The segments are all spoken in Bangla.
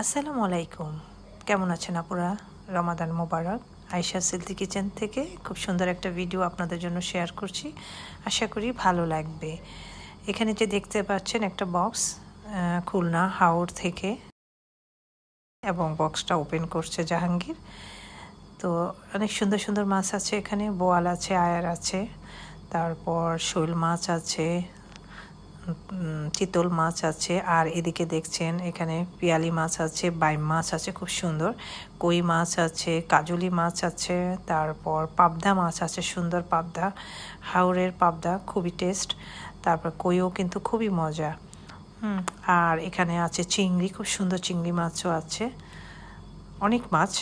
আসসালামু আলাইকুম, কেমন আছেন আপুরা? রমাদান মোবারক। আয়েশা হেলথি কিচেন থেকে খুব সুন্দর একটা ভিডিও আপনাদের জন্য শেয়ার করছি, আশা করি ভালো লাগবে। এখানে যে দেখতে পাচ্ছেন একটা বক্স, খুলনা হাওড় থেকে, এবং বক্সটা ওপেন করছে জাহাঙ্গীর। তো অনেক সুন্দর সুন্দর মাছ আছে এখানে, বোয়াল আছে, আয়ার আছে, তারপর শৈল মাছ আছে, চিতল মাছ আছে, আর এদিকে দেখছেন এখানে পিয়ালি মাছ আছে, বাইম মাছ আছে খুব সুন্দর, কই মাছ আছে, কাজলি মাছ আছে, তারপর পাবদা মাছ আছে, সুন্দর পাবদা, হাওড়ের পাবদা খুবই টেস্ট, তারপর কইও কিন্তু খুবই মজা। আর এখানে আছে চিংড়ি, খুব সুন্দর চিংড়ি মাছও আছে, অনেক মাছ,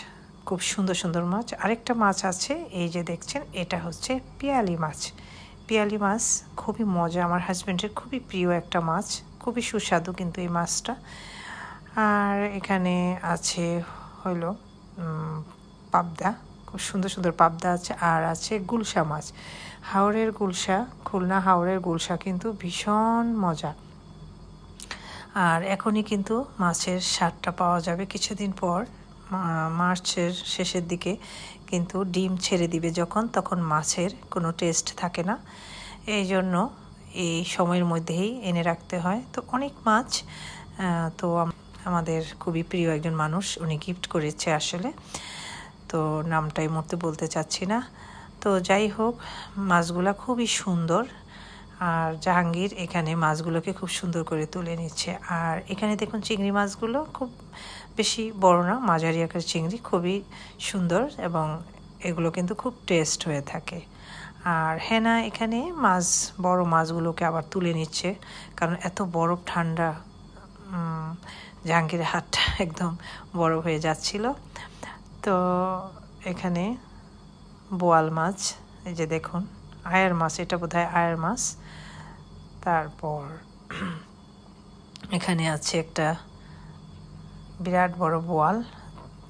খুব সুন্দর সুন্দর মাছ। আরেকটা মাছ আছে এই যে দেখছেন, এটা হচ্ছে পিয়ালি মাছ। পিয়ালি মাছ খুবই মজা, আমার হাজব্যান্ডের খুবই প্রিয় একটা মাছ, খুবই সুস্বাদু কিন্তু এই মাছটা। আর এখানে আছে হলো পাবদা, খুব সুন্দর সুন্দর পাবদা আছে, আর আছে গুলশা মাছ, হাওড়ের গুলশা, খুলনা হাওড়ের গুলশা কিন্তু ভীষণ মজা। আর এখনই কিন্তু মাছের স্বাদটা পাওয়া যাবে, কিছুদিন পর মার্চের শেষের দিকে কিন্তু ডিম ছেড়ে দিবে যখন, তখন মাছের কোনো টেস্ট থাকে না, এই জন্য এই সময়ের মধ্যেই এনে রাখতে হয়। তো অনেক মাছ, তো আমাদের খুবই প্রিয় একজন মানুষ, উনি গিফট করেছে আসলে, তো নামটা এই মুহূর্তে বলতে চাচ্ছি না। তো যাই হোক, মাছগুলা খুবই সুন্দর, আর জাহাঙ্গীর এখানে মাছগুলোকে খুব সুন্দর করে তুলে নিচ্ছে। আর এখানে দেখুন চিংড়ি মাছগুলো খুব বেশি বড় না, মাঝারি আকারের চিংড়ি, খুবই সুন্দর, এবং এগুলো কিন্তু খুব টেস্ট হয়ে থাকে। আর হেনা এখানে মাছ, বড় মাছগুলোকে আবার তুলে নিচ্ছে, কারণ এত বরফ, ঠান্ডা, জাহাঙ্গীরের হাতটা একদম বরফ হয়ে যাচ্ছিল। তো এখানে বোয়াল মাছ, এই যে দেখুন, আয়ার মাছ, এটা বোধহয় আয়ার মাছ। তারপর এখানে আছে একটা বিরাট বড় বোয়াল,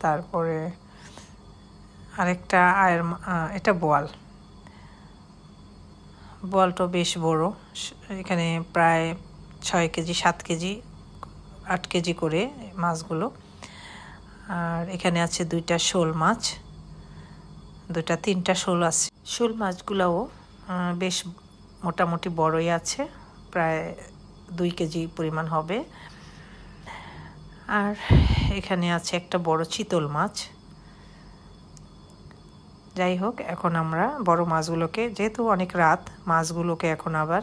তারপরে আরেকটা আয়ার, এটা বোয়ালটা বেশ বড়, এখানে প্রায় 6 কেজি, 7 কেজি, 8 কেজি করে মাছগুলো। আর এখানে আছে 2টা শোল মাছ, 3টা শোল আছে। শোল মাছগুলোও বেশ মোটামুটি বড়ই আছে, প্রায় 2 কেজি পরিমাণ হবে। আর এখানে আছে একটা বড় চিতল মাছ। যাই হোক, এখন আমরা বড় মাছগুলোকে, যেহেতু অনেক রাত, মাছগুলোকে এখন আবার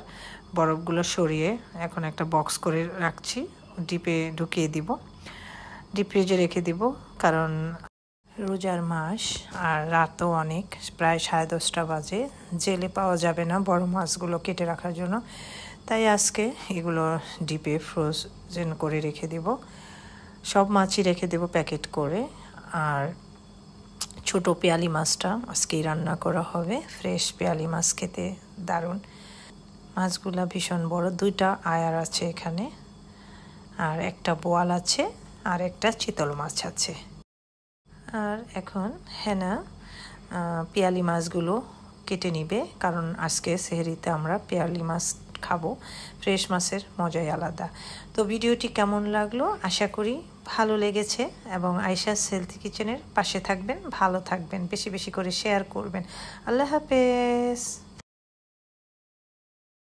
বরফগুলো সরিয়ে এখন একটা বক্স করে রাখছি, ডিপে ঢুকিয়ে দিব, ডিপ ফ্রিজে রেখে দিব, কারণ রোজার মাস আর রাতও অনেক, প্রায় 10:30 বাজে, জেলে পাওয়া যাবে না বড় মাছগুলো কেটে রাখার জন্য, তাই আজকে এগুলো ডিপে ফ্রোজেন করে রেখে দিব, সব মাছই রেখে দেব প্যাকেট করে। আর ছোট পেয়ালি মাছটা আজকেই রান্না করা হবে, ফ্রেশ পেয়ালি মাছ খেতে দারুণ, মাছগুলা ভীষণ বড়। 2টা আয়ার আছে এখানে, আর একটা বোয়াল আছে, আর একটা চিতল মাছ আছে। আর এখন হেনা পেয়ালি মাছগুলো কেটে নিবে, কারণ আজকে সেহরিতে আমরা পেয়ালি মাছ খাবো, ফ্রেশ মাছের মজাই আলাদা। তো ভিডিওটি কেমন লাগলো, আশা করি ভালো লেগেছে, এবং আয়েশা হেলথি কিচেনের পাশে থাকবেন, ভালো থাকবেন, বেশি বেশি করে শেয়ার করবেন। আল্লাহ হাফেজ।